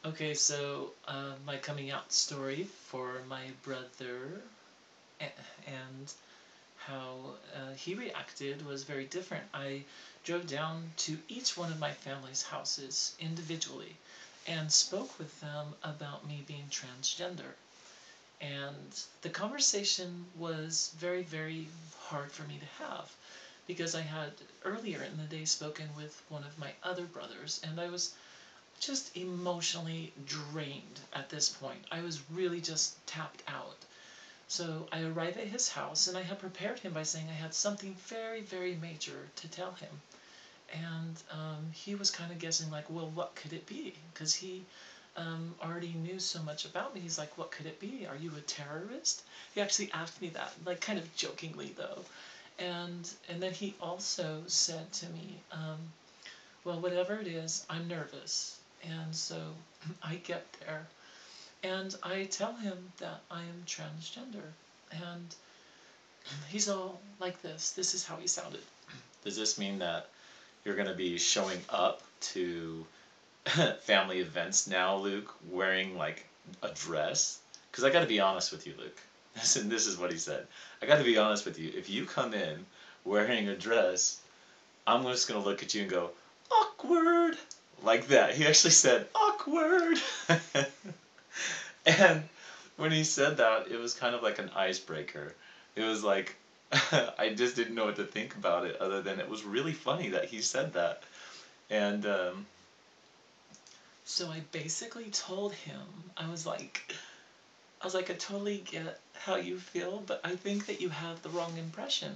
Okay, so my coming out story for my brother and how he reacted was very different. I drove down to each one of my family's houses individually and spoke with them about me being transgender. And the conversation was very, very hard for me to have because I had earlier in the day spoken with one of my other brothers, and I was just emotionally drained at this point. I was really just tapped out. So I arrive at his house and I had prepared him by saying I had something very, very major to tell him. And he was kind of guessing, like, well, what could it be? Because he already knew so much about me. He's like, what could it be? Are you a terrorist? He actually asked me that, like, kind of jokingly, though. And then he also said to me, well, whatever it is, I'm nervous. And so I get there and I tell him that I am transgender. And he's all like this. This is how he sounded. Does this mean that you're going to be showing up to family events now, Luke, wearing like a dress? Because I got to be honest with you, Luke. This is what he said. I got to be honest with you. If you come in wearing a dress, I'm just going to look at you and go, awkward. Like that. He actually said, awkward. And when he said that, it was kind of like an icebreaker. It was like, I just didn't know what to think about it other than it was really funny that he said that. And so I basically told him, I totally get how you feel, but I think that you have the wrong impression.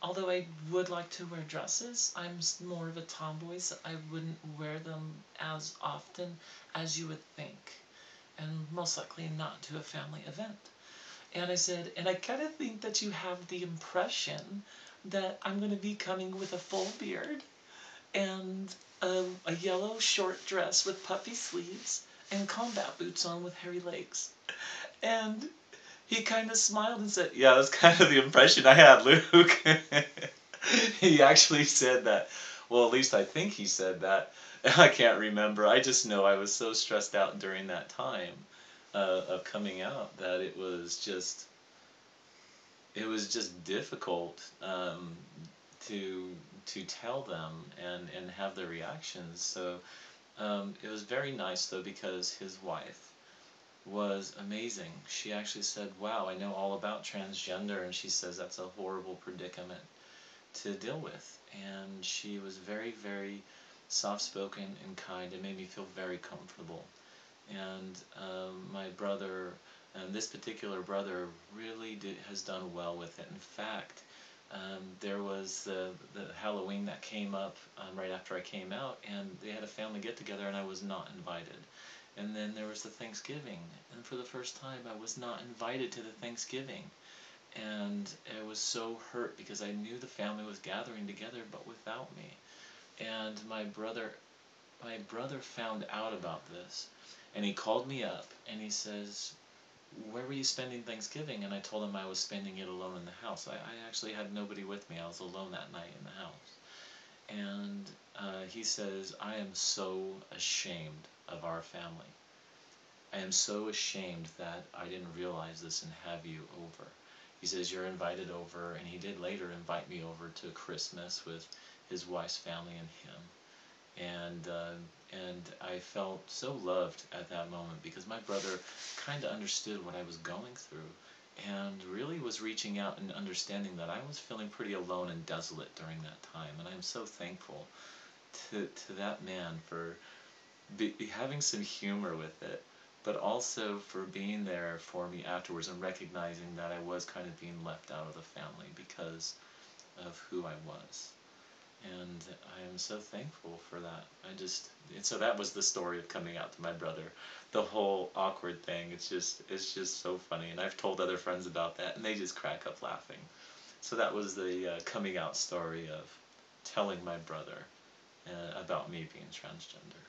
Although I would like to wear dresses, I'm more of a tomboy, so I wouldn't wear them as often as you would think, and most likely not to a family event. And I said, and I kind of think that you have the impression that I'm going to be coming with a full beard and a yellow short dress with puffy sleeves and combat boots on with hairy legs. And he kind of smiled and said, yeah, that's kind of the impression I had, Luke. He actually said that. Well, at least I think he said that. I can't remember. I just know I was so stressed out during that time of coming out that it was just difficult to tell them and have their reactions. So it was very nice though because his wife was amazing. She actually said, "Wow, I know all about transgender," and she says that's a horrible predicament to deal with. And she was very, very soft-spoken and kind. It made me feel very comfortable. And my brother, and this particular brother, really has done well with it. In fact, there was the Halloween that came up right after I came out, and they had a family get-together, and I was not invited. And then there was the Thanksgiving, and for the first time I was not invited to the Thanksgiving. And I was so hurt because I knew the family was gathering together but without me. And my brother found out about this, and he called me up and he says, where were you spending Thanksgiving? And I told him I was spending it alone in the house. I actually had nobody with me. I was alone that night in the house. And he says, I am so ashamed of our family. I am so ashamed that I didn't realize this and have you over. He says, you're invited over, and he did later invite me over to Christmas with his wife's family and him. And I felt so loved at that moment because my brother kind of understood what I was going through and really was reaching out and understanding that I was feeling pretty alone and desolate during that time. And I'm so thankful to that man for having some humor with it, but also for being there for me afterwards and recognizing that I was kind of being left out of the family because of who I was. And I am so thankful for that. And so that was the story of coming out to my brother. The whole awkward thing, it's just so funny. And I've told other friends about that, and they just crack up laughing. So that was the coming out story of telling my brother about me being transgender.